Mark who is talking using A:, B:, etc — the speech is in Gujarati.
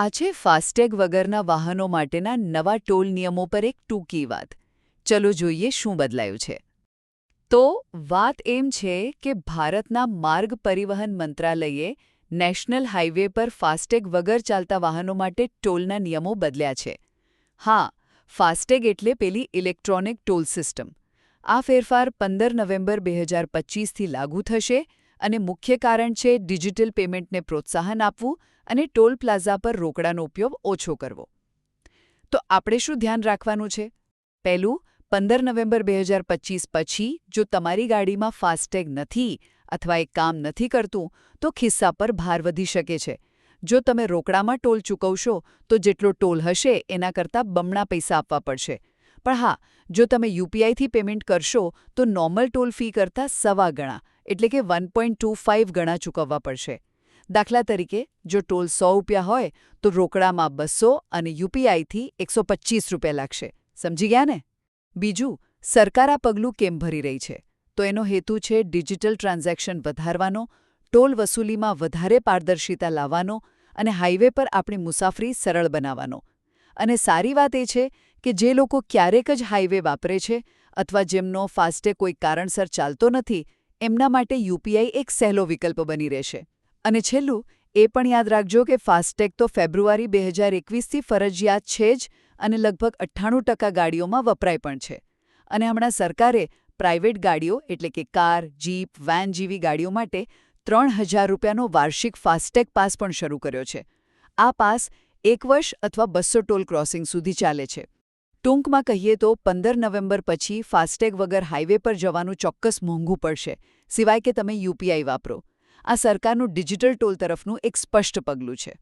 A: આ છે ફાસ્ટેગ વગરના વાહનો માટેના નવા ટોલ નિયમો પર એક ટૂંકી વાત. ચલો જોઈએ શું બદલાયું છે. તો વાત એમ છે કે ભારતના માર્ગ પરિવહન મંત્રાલયે નેશનલ હાઇવે પર ફાસ્ટેગ વગર ચાલતા વાહનો માટે ટોલના નિયમો બદલ્યા છે. હા, ફાસ્ટેગ એટલે પેલી ઇલેક્ટ્રોનિક ટોલ સિસ્ટમ. આ ફેરફાર 15 નવેમ્બર 2025થી લાગુ થશે અને મુખ્ય કારણ છે ડિજિટલ પેમેન્ટને પ્રોત્સાહન આપવું અને ટોલ પ્લાઝા પર રોકડાનો ઉપયોગ ઓછો કરવો. તો આપણે શું ધ્યાન રાખવાનું છે? પહેલું, 15 નવેમ્બર 2025 પછી જો તમારી ગાડીમાં ફાસ્ટેગ નથી અથવા એ કામ નથી કરતું તો ખિસ્સા પર ભાર વધી શકે છે. જો તમે રોકડામાં ટોલ ચૂકવશો તો જેટલો ટોલ હશે એના કરતાં બમણા પૈસા આપવા પડશે. પણ હા, જો તમે યુપીઆઈથી પેમેન્ટ કરશો તો નોર્મલ ટોલ ફી કરતાં સવા ગણા એટલે કે 1.25 ગણા ચૂકવવા પડશે. દાખલા તરીકે, જો ટોલ ₹100 હોય તો રોકડામાં 200 અને યુપીઆઈથી ₹125 લાગશે. સમજી ગયા ને? બીજું, સરકાર આ પગલું કેમ ભરી રહી છે? તો એનો હેતુ છે ડિજિટલ ટ્રાન્ઝેક્શન વધારવાનો, ટોલ વસૂલીમાં વધારે પારદર્શિતા લાવવાનો અને હાઇવે પર આપણી મુસાફરી સરળ બનાવવાનો. અને સારી વાત એ છે કે જે લોકો ક્યારેક જ હાઇવે વાપરે છે અથવા જેમનો ફાસ્ટેગ કોઈ કારણસર ચાલતો નથી, એમના માટે યુપીઆઈ એક સહેલો વિકલ્પ બની રહેશે. અને છેલ્લું, એ પણ યાદ રાખજો કે ફાસ્ટેગ તો ફેબ્રુઆરી 2021થી ફરજિયાત છે જ અને લગભગ 98% ગાડીઓમાં વપરાય પણ છે. અને હમણાં સરકારે પ્રાઇવેટ ગાડીઓ એટલે કે કાર, જીપ, વેન જેવી ગાડીઓ માટે ₹3000નો વાર્ષિક ફાસ્ટેગ પાસ પણ શરૂ કર્યો છે. આ પાસ 1 વર્ષ અથવા 200 ટોલ ક્રોસિંગ સુધી ચાલે છે. ટૂંકમાં કહીએ તો 15 નવેમ્બર પછી ફાસ્ટેગ વગર હાઇવે પર જવાનું ચોક્કસ મોંઘું પડશે, સિવાય કે તમે યુપીઆઈ વાપરો. આ સરકારનું ડિજિટલ ટોલ તરફનું એક સ્પષ્ટ પગલું છે.